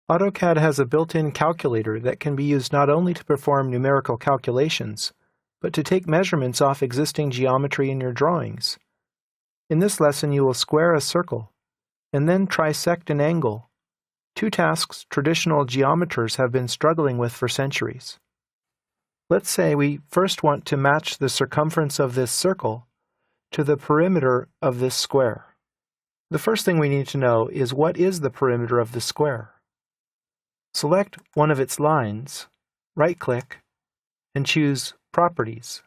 AutoCAD has a built-in calculator that can be used not only to perform numerical calculations, but to take measurements off existing geometry in your drawings. In this lesson, you will square a circle, and then trisect an angle, two tasks traditional geometers have been struggling with for centuries. Let's say we first want to match the circumference of this circle to the perimeter of this square. The first thing we need to know is what is the perimeter of the square. Select one of its lines, right-click, and choose Properties.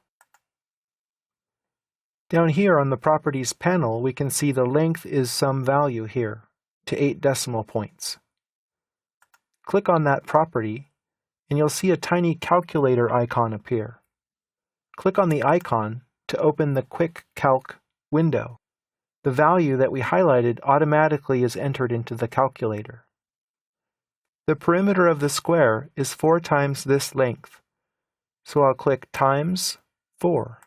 Down here on the Properties panel, we can see the length is some value here, to 8 decimal points. Click on that property, and you'll see a tiny calculator icon appear. Click on the icon to open the Quick Calc window. The value that we highlighted automatically is entered into the calculator. The perimeter of the square is 4 times this length, so I'll click times 4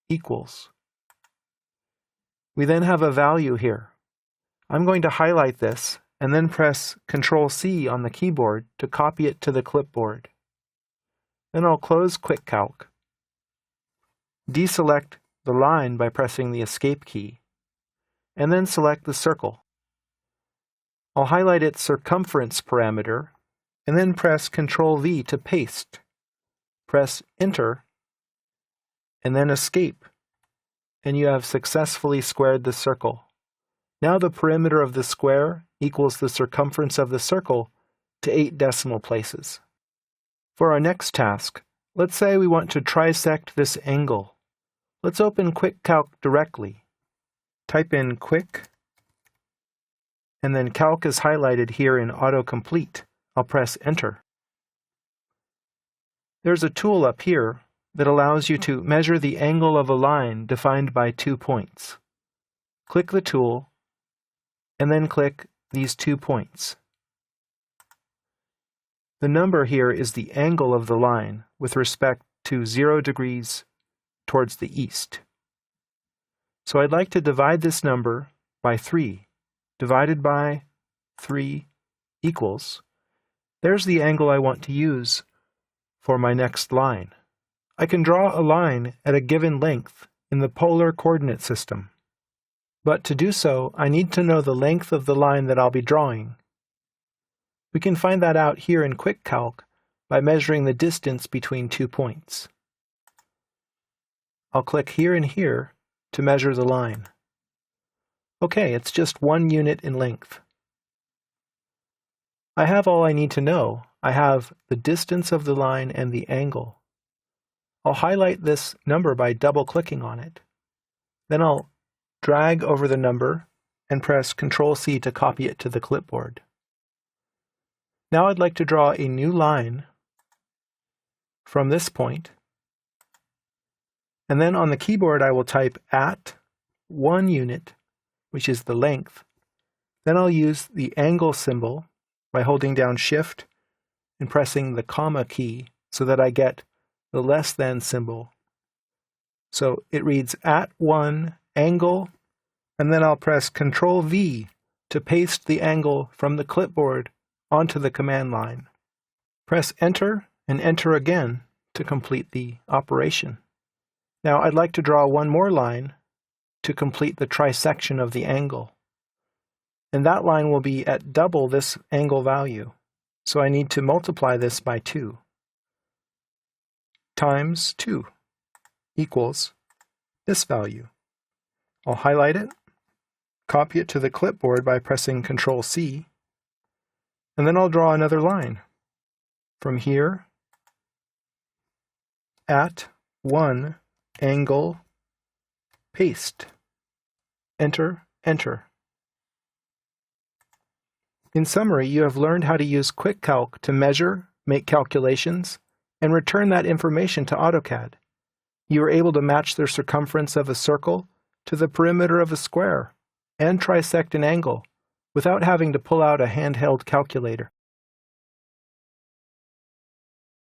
equals. We then have a value here. I'm going to highlight this and then press Ctrl+C on the keyboard to copy it to the clipboard. Then I'll close Quick Calc. Deselect the line by pressing the Escape key, and then select the circle. I'll highlight its circumference parameter, and then press Ctrl+V to paste. Press Enter, and then Escape, and you have successfully squared the circle. Now the perimeter of the square equals the circumference of the circle to 8 decimal places. For our next task, let's say we want to trisect this angle. Let's open Quick Calc directly. Type in Quick, and then Calc is highlighted here in autocomplete. I'll press Enter. There's a tool up here that allows you to measure the angle of a line defined by 2 points. Click the tool, and then click these 2 points. The number here is the angle of the line with respect to 0 degrees towards the east. So I'd like to divide this number by 3. Divided by 3 equals. There's the angle I want to use for my next line. I can draw a line at a given length in the polar coordinate system. But to do so, I need to know the length of the line that I'll be drawing. We can find that out here in Quick Calc by measuring the distance between 2 points. I'll click here and here to measure the line. Okay, it's just 1 unit in length. I have all I need to know. I have the distance of the line and the angle. I'll highlight this number by double-clicking on it. Then I'll drag over the number and press Ctrl+C to copy it to the clipboard. Now I'd like to draw a new line from this point, and then on the keyboard I will type at 1 unit, which is the length. Then I'll use the angle symbol by holding down Shift and pressing the comma key so that I get the less than symbol. So it reads at 1 angle, and then I'll press Ctrl+V to paste the angle from the clipboard onto the command line. Press Enter and Enter again to complete the operation. Now I'd like to draw one more line to complete the trisection of the angle. And that line will be at double this angle value. So I need to multiply this by 2. Times 2 equals this value. I'll highlight it, copy it to the clipboard by pressing Ctrl+C, and then I'll draw another line. From here, at 1 angle, paste. Enter, Enter. In summary, you have learned how to use Quick Calc to measure, make calculations, and return that information to AutoCAD. You were able to match the circumference of a circle to the perimeter of a square and trisect an angle without having to pull out a handheld calculator.